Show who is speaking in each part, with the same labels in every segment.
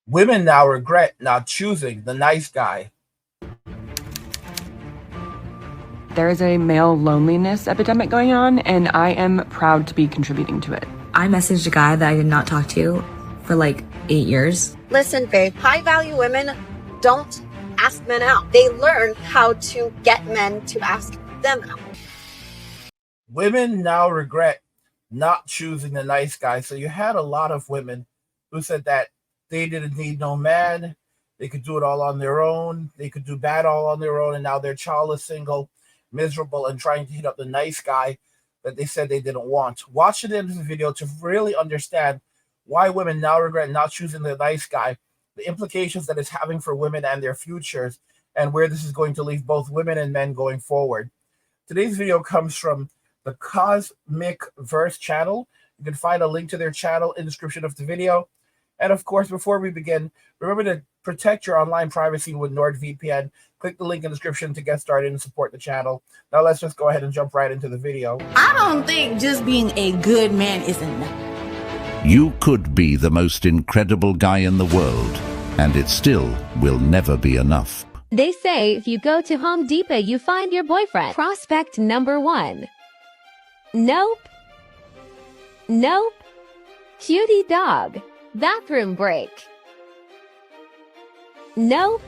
Speaker 1: Women now regret not choosing the nice guy.
Speaker 2: There is a male loneliness epidemic going on, and I am proud to be contributing to it.
Speaker 3: I messaged a guy that I did not talk to for like 8 years.
Speaker 4: Listen, babe, high value women don't ask men out. They learn how to get men to ask them out.
Speaker 1: Women now regret not choosing the nice guy. So you had a lot of women who said that they didn't need no man. They could do it all on their own. They could do bad all on their own. And now they're childless, single, miserable, and trying to hit up the nice guy that they said they didn't want. Watch the end of the video to really understand why women now regret not choosing the nice guy, the implications that it's having for women and their futures, and where this is going to leave both women and men going forward. Today's video comes from the Cosmic Verse channel. You can find a link to their channel in the description of the video. And of course, before we begin, remember to protect your online privacy with NordVPN. Click the link in the description to get started and support the channel. Now let's just go ahead and jump right into the video.
Speaker 5: I don't think just being a good man is enough.
Speaker 6: You could be the most incredible guy in the world, and it still will never be enough.
Speaker 7: They say if you go to Home Depot, you find your boyfriend. Prospect number 1. Nope. Nope. Cutie dog. Bathroom break. Nope.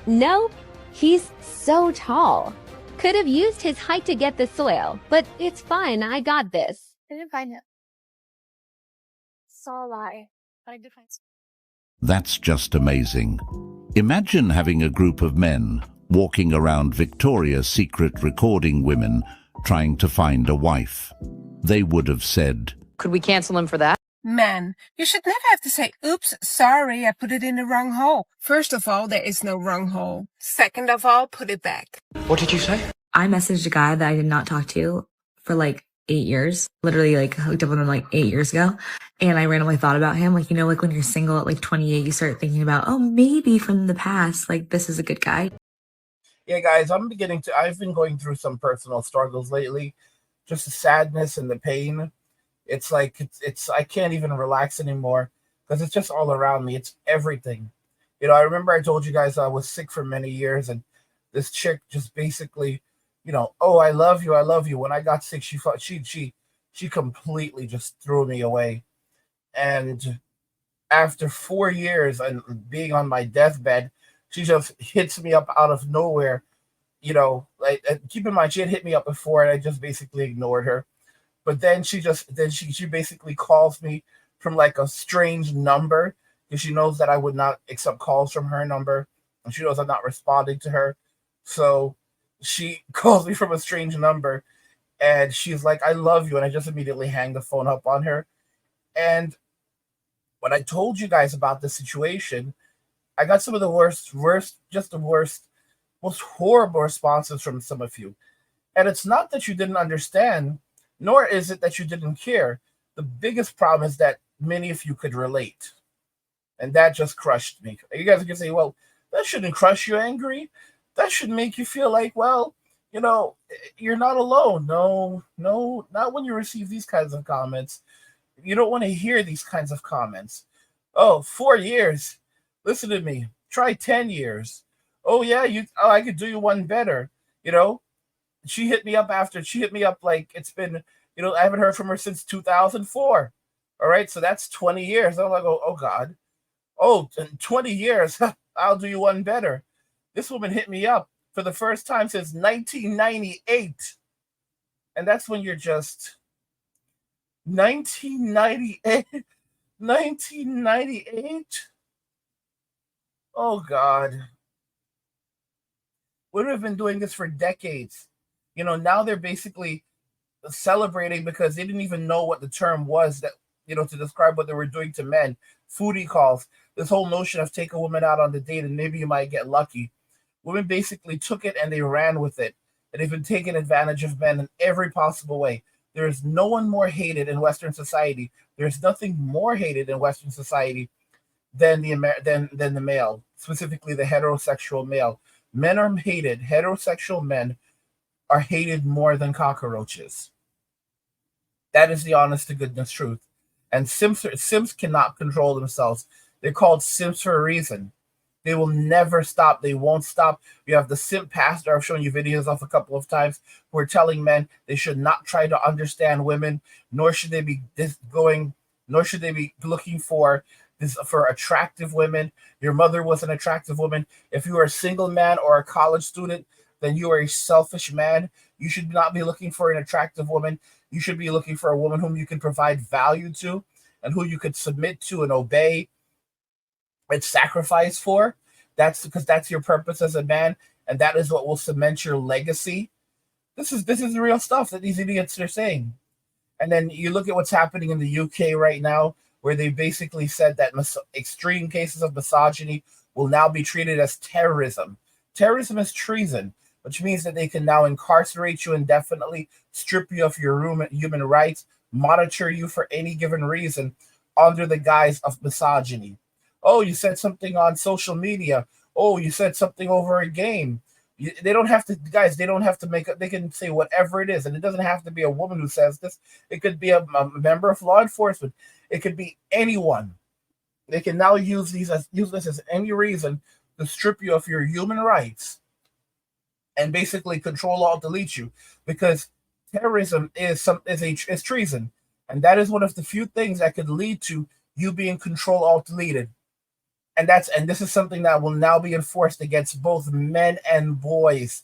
Speaker 7: Nope. He's so tall. Could have used his height to get the soil, but it's fine. I got this.
Speaker 8: I didn't find him. Saw a lie, but I did find some.
Speaker 6: That's just amazing. Imagine having a group of men walking around Victoria's Secret recording women trying to find a wife. They would have said,
Speaker 9: "Could we cancel him for that?"
Speaker 5: Man, you should never have to say, oops, sorry, I put it in the wrong hole. First of all, there is no wrong hole. Second of all, put it back.
Speaker 10: What did you say?
Speaker 3: I messaged a guy that I did not talk to for like 8 years. Literally like hooked up with him like 8 years ago. And I randomly thought about him. Like, you know, like when you're single at like 28, you start thinking about, oh, maybe from the past, like this is a good guy.
Speaker 1: Yeah, guys, I've been going through some personal struggles lately. Just the sadness and the pain. It's like, I can't even relax anymore because it's just all around me. It's everything. You know, I remember I told you guys I was sick for many years, and this chick just basically, you know, oh, I love you, I love you. When I got sick, she completely just threw me away. And after 4 years and being on my deathbed, she just hits me up out of nowhere. You know, like, keep in mind, she had hit me up before, and I just basically ignored her. But then she basically calls me from like a strange number because she knows that I would not accept calls from her number, and she knows I'm not responding to her. So she calls me from a strange number, and she's like, "I love you," and I just immediately hang the phone up on her. And when I told you guys about the situation, I got some of the worst, most horrible responses from some of you. And it's not that you didn't understand, nor is it that you didn't care. The biggest problem is that many of you could relate. And that just crushed me. You guys can say, well, that shouldn't crush you, Angry. That should make you feel like, well, you know, you're not alone. No, not when you receive these kinds of comments. You don't want to hear these kinds of comments. Oh, 4 years. Listen to me. Try 10 years. Oh, yeah, I could do you one better. You know, she hit me up like it's been, you know, I haven't heard from her since 2004. All right, so that's 20 years. I'm like, oh God. Oh, in 20 years, I'll do you one better. This woman hit me up for the first time since 1998. And that's when you're just 1998. 1998? Oh God. We would have been doing this for decades. You know, now they're basically celebrating because they didn't even know what the term was that, you know, to describe what they were doing to men. Foodie calls. This whole notion of take a woman out on the date and maybe you might get lucky. Women basically took it and they ran with it. And they've been taking advantage of men in every possible way. There is no one more hated in Western society. There's nothing more hated in Western society than the male, specifically the heterosexual male. Men are hated. Heterosexual men are hated more than cockroaches. That is the honest to goodness truth. And Simps cannot control themselves. They're called simps for a reason. They will never stop. They won't stop. You have the simp pastor I've shown you videos of a couple of times who are telling men they should not try to understand women, nor should they be nor should they be looking for attractive women. Your mother was an attractive woman. If you are a single man or a college student, then you are a selfish man. You should not be looking for an attractive woman. You should be looking for a woman whom you can provide value to and who you could submit to and obey and sacrifice for. That's because that's your purpose as a man, and that is what will cement your legacy. This is real stuff that these idiots are saying. And then you look at what's happening in the UK right now, where they basically said that extreme cases of misogyny will now be treated as terrorism. Terrorism is treason, which means that they can now incarcerate you indefinitely, strip you of your human rights, monitor you for any given reason under the guise of misogyny. Oh, you said something on social media. Oh, you said something over a game. They don't have to, guys. They don't have to make it. They can say whatever it is, and it doesn't have to be a woman who says this. It could be a member of law enforcement. It could be anyone. They can now use this as any reason to strip you of your human rights and basically control alt delete you, because terrorism is treason, and that is one of the few things that could lead to you being control alt deleted. And this is something that will now be enforced against both men and boys.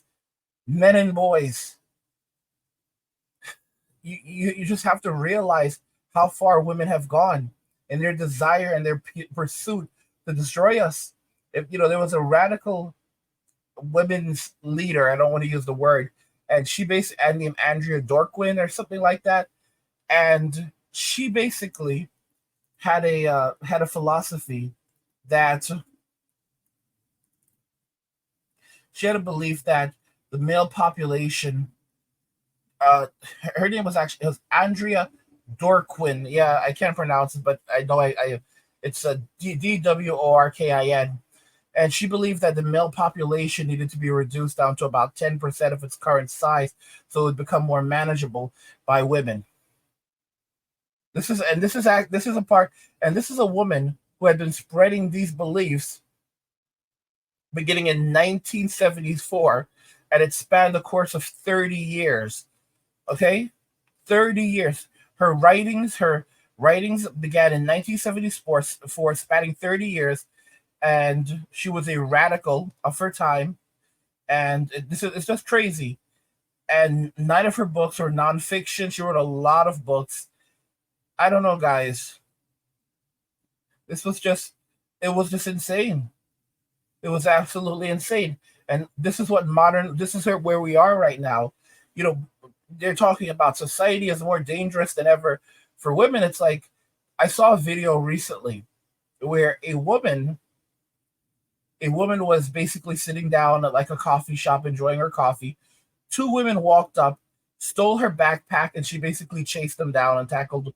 Speaker 1: Men and boys. You just have to realize how far women have gone in their desire and their pursuit to destroy us. If there was a radical women's leader, I don't want to use the word, and she basically named Andrea Dorquin or something like that, and she basically had a philosophy that she had a belief that the male population, her name was Andrea Dorquin. Yeah, I can't pronounce it, but I know it's a Dworkin, and she believed that the male population needed to be reduced down to about 10% of its current size, so it would become more manageable by women. This is a woman who had been spreading these beliefs beginning in 1974, and it spanned the course of 30 years. Okay? 30 years. Her writings began in 1974, spanning 30 years, and she was a radical of her time, and it's just crazy. And 9 of her books were nonfiction. She wrote a lot of books. I don't know, guys. It was just insane. It was absolutely insane. And this is where we are right now. They're talking about society is more dangerous than ever for women. It's like, I saw a video recently where a woman was basically sitting down at like a coffee shop enjoying her coffee. 2 women walked up, stole her backpack, and she basically chased them down and tackled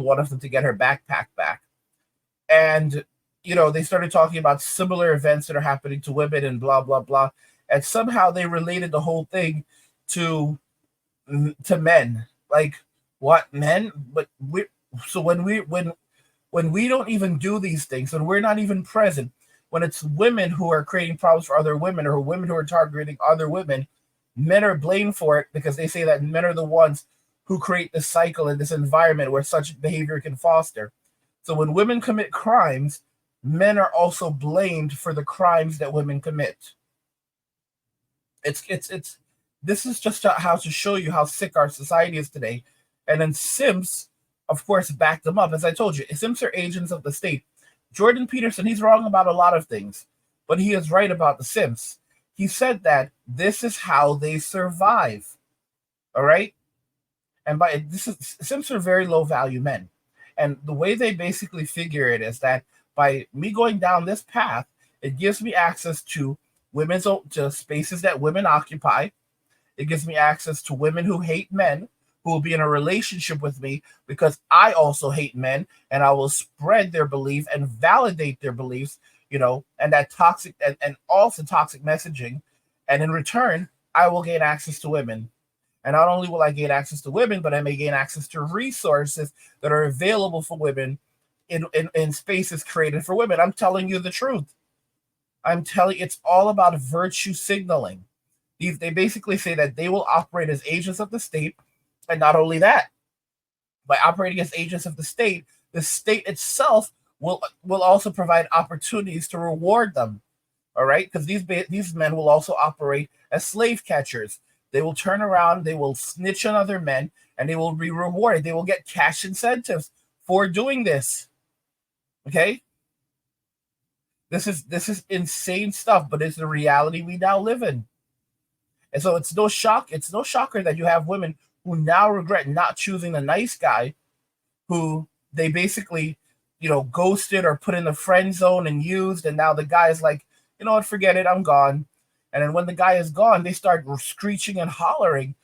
Speaker 1: one of them to get her backpack back. And they started talking about similar events that are happening to women and blah blah blah, and somehow they related the whole thing to men. Like, what, men? But when we don't even do these things, when we're not even present, when it's women who are creating problems for other women, or women who are targeting other women, men are blamed for it because they say that men are the ones who create this cycle and this environment where such behavior can foster. So when women commit crimes, men are also blamed for the crimes that women commit. This is just how to show you how sick our society is today. And then Simps, of course, backed them up. As I told you, Simps are agents of the state. Jordan Peterson, he's wrong about a lot of things, but he is right about the Simps. He said that this is how they survive. All right? And Simps are very low value men. And the way they basically figure it is that by me going down this path, it gives me access to spaces that women occupy. It gives me access to women who hate men, who will be in a relationship with me because I also hate men, and I will spread their belief and validate their beliefs, and that toxic and also toxic messaging. And in return, I will gain access to women. And not only will I gain access to women, but I may gain access to resources that are available for women in spaces created for women. I'm telling you the truth. I'm telling you, it's all about virtue signaling. They basically say that they will operate as agents of the state, and not only that, by operating as agents of the state itself will also provide opportunities to reward them. All right, because these men will also operate as slave catchers. They will turn around, they will snitch on other men, and they will be rewarded. They will get cash incentives for doing this. Okay, this is insane stuff, but it's the reality we now live in. And so it's no shocker that you have women who now regret not choosing the nice guy who they basically, ghosted or put in the friend zone and used, and now the guy is like, you know what, forget it, I'm gone. And then when the guy is gone, they start screeching and hollering.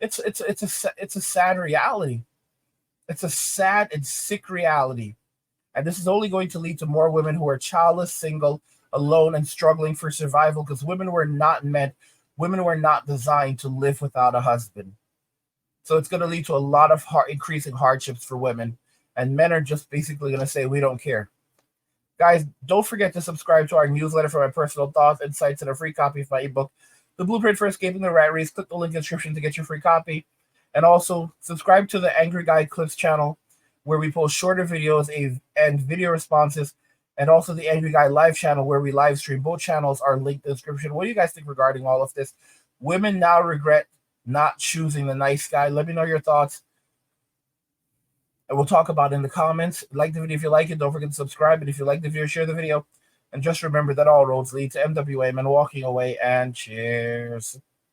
Speaker 1: It's a sad reality. It's a sad and sick reality. And this is only going to lead to more women who are childless, single, alone, and struggling for survival, because women were not designed to live without a husband. So it's going to lead to a lot of increasing hardships for women. And men are just basically going to say, we don't care. Guys, don't forget to subscribe to our newsletter for my personal thoughts, insights, and a free copy of my ebook, The Blueprint for Escaping the Rat Race. Click the link in the description to get your free copy. And also, subscribe to the Angry Guy Clips channel, where we post shorter videos and video responses, and also the Angry Guy Live channel, where we live stream. Both channels are linked in the description. What do you guys think regarding all of this? Women now regret not choosing the nice guy. Let me know your thoughts. And we'll talk about it in the comments. Like the video if you like it. Don't forget to subscribe. And if you like the video, share the video. And just remember that all roads lead to MWA, men walking away. And cheers.